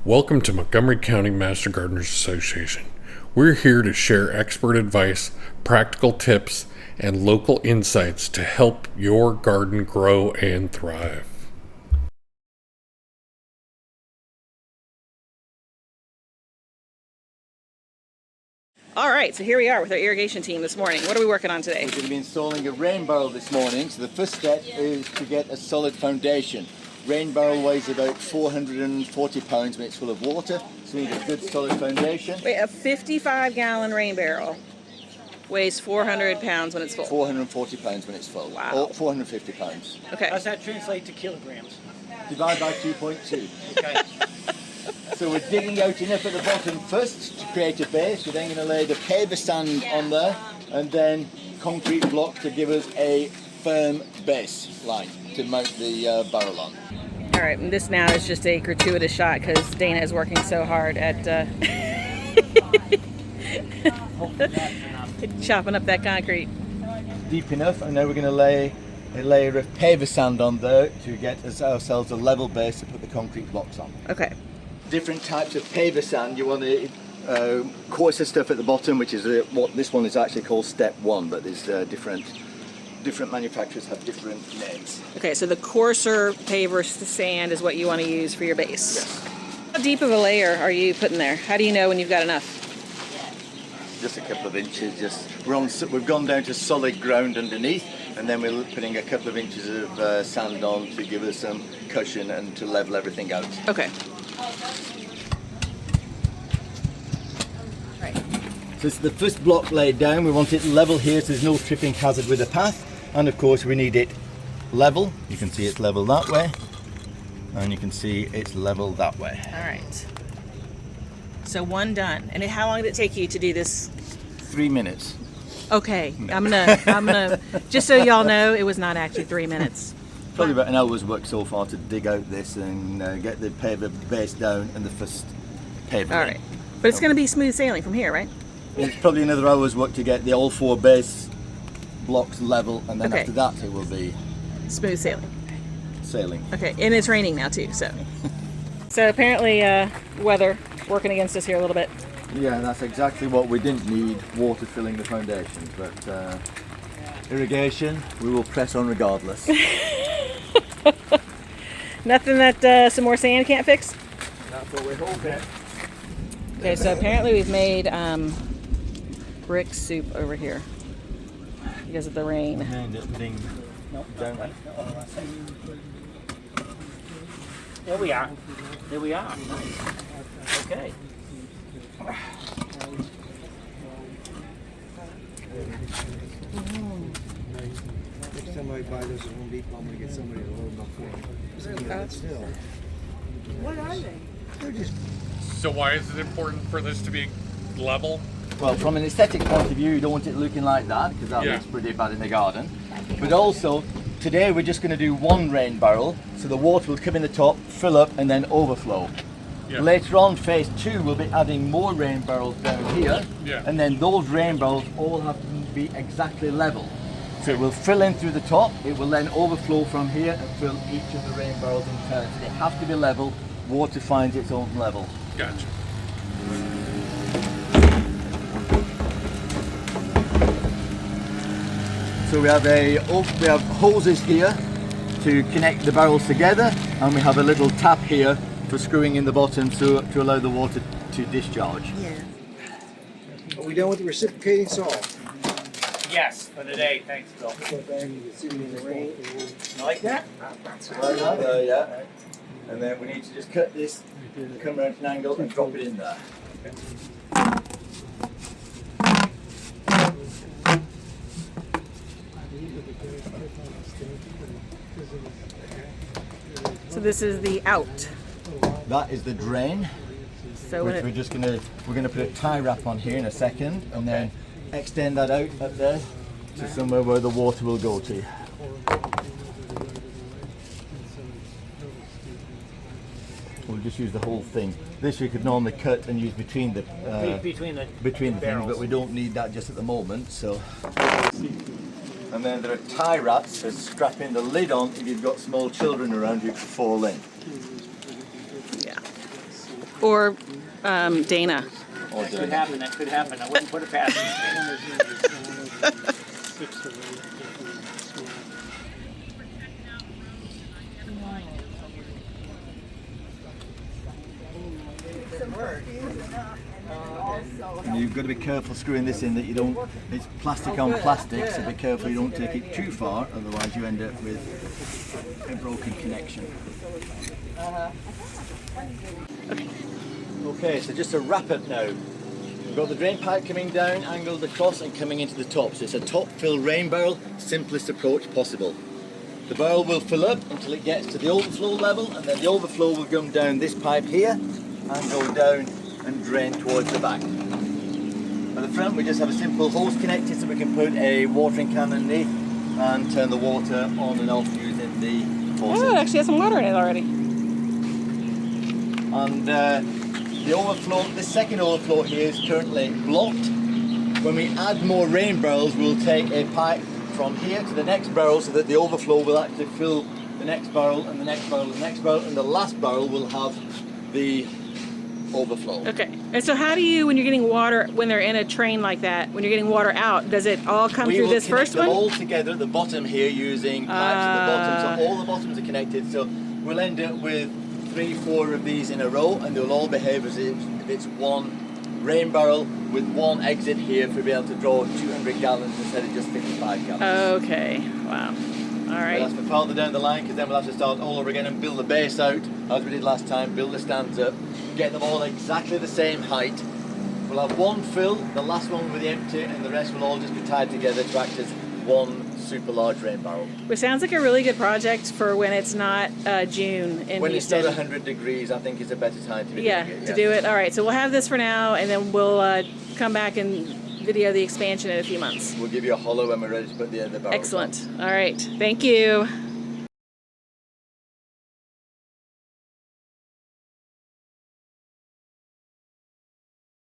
Welcome to Montgomery County Master Gardeners Association. We're here to share expert advice, practical tips, and local insights to help your garden grow and thrive. All right, so here we are with our irrigation team this morning. What are we working on today? We're going to be installing a rain barrel this morning. So the first step is to get a solid foundation. Rain barrel weighs about 440 pounds when it's full of water, so we need a good solid foundation. Wait, a 55-gallon rain barrel weighs 400 pounds when it's full. 440 pounds when it's full. Wow. Oh, 450 pounds. Okay. How's that translate to kilograms? Divide by 2.2. Okay. So we're digging out enough at the bottom first to create a base. We're then going to lay the paver sand on there and then concrete block to give us a firm base line to mount the barrel on. All right, and this now is just a gratuitous shot because Dana is working so hard at chopping up that concrete. Deep enough, and now we're going to lay a layer of paver sand on there to get ourselves a level base to put the concrete blocks on. Okay. Different types of paver sand. You want the coarser stuff at the bottom, which is what this one is actually called step 1, but there's different manufacturers have different names. Okay, so the coarser paver sand is what you want to use for your base. Yes. How deep of a layer are you putting there? How do you know when you've got enough? Just a couple of inches. We've gone down to solid ground underneath, and then we're putting a couple of inches of sand on to give us some cushion and to level everything out. Okay. Right. So it's the first block laid down. We want it level here so there's no tripping hazard with the path. And of course we need it level. You can see it's level that way. And you can see it's level that way. All right. So one done. And how long did it take you to do this? 3 minutes. Okay, I'm gonna, just so y'all know, it was not actually 3 minutes. Probably about an hour's work so far to dig out this and get the paver base down and the first paver. All right, but it's gonna be smooth sailing from here, right? It's probably another hour's work to get the all 4 base blocks level, and then Okay. after that it will be Smooth sailing. sailing. Okay, and it's raining now too, so. So apparently weather working against us here a little bit. Yeah, that's exactly what we didn't need, water filling the foundations, but irrigation, we will press on regardless. Nothing that some more sand can't fix? That's what we're hoping. Okay, so apparently we've made brick soup over here because of the rain. There we are. There we are. Nice. Okay. Next time I buy those at Home Depot, I'm gonna get somebody to load them up for me. Still. What are they? They're just So why is it important for this to be level? Well, from an aesthetic point of view, you don't want it looking like that because that Yeah. looks pretty bad in the garden. But also, today we're just going to do one rain barrel, so the water will come in the top, fill up, and then overflow. Yeah. Later on, phase 2, we'll be adding more rain barrels down here, Yeah. and then those rain barrels all have to be exactly level. So it will fill in through the top, it will then overflow from here and fill each of the rain barrels in turn. So they have to be level, water finds its own level. Gotcha. So we have hoses here to connect the barrels together, and we have a little tap here for screwing in the bottom to allow the water to discharge. Are we done with the reciprocating saw? Yes, for today. Thanks, Bill. You like that? Yeah. And then we need to just cut this, come around an angle and drop it in there. So this is the out. That is the drain. So when Which it, we're gonna put a tie wrap on here in a second, and then extend that out up there to somewhere where the water will go to. We'll just use the whole thing. This we could normally cut and use between the Between the things, barrels. but we don't need that just at the moment. So, and then there are tie wraps for strapping the lid on if you've got small children around who could fall in. yeah. Or Dana. Or That do could it. happen. That could happen. I wouldn't put it past him. And you've got to be careful screwing this in that you don't, it's plastic on plastic, so be careful you don't take it too far, otherwise you end up with a broken connection. Okay, so just to wrap up now, we've got the drain pipe coming down, angled across and coming into the top. So it's a top fill rain barrel, simplest approach possible. The barrel will fill up until it gets to the overflow level, and then the overflow will come down this pipe here and go down and drain towards the back. At the front we just have a simple hose connected so we can put a watering can underneath and turn the water on and off using the faucet. Oh, it actually has some water in it already. And the overflow, this second overflow here is currently blocked. When we add more rain barrels, we'll take a pipe from here to the next barrel so that the overflow will actually fill the next barrel and the next barrel and the next barrel, and the last barrel will have the overflow. Okay. And so how do you, when you're getting water, when they're in a train like that, when you're getting water out, does it all come We through will this connect first them one? all together at the bottom here using pipes at the bottom, so all the bottoms are connected. So we'll end up with 3-4 of these in a row, and they'll all behave as if it's one rain barrel with one exit here for being able to draw 200 gallons instead of just 55 gallons. Okay. Wow. All We'll right. have to farther down the line because then we'll have to start all over again and build the base out as we did last time, build the stands up, get them all exactly the same height. We'll have one fill, the last one will be empty, and the rest will all just be tied together to act as one super large rain barrel. Which sounds like a really good project for when it's not June in When it's Houston. not 100 degrees, I think is a better time to be Yeah, doing it. to do it. All right. So we'll have this for now, and then we'll come back and video the expansion in a few months. We'll give you a hollow when we're ready to put the barrels on. Excellent. All right. Thank you.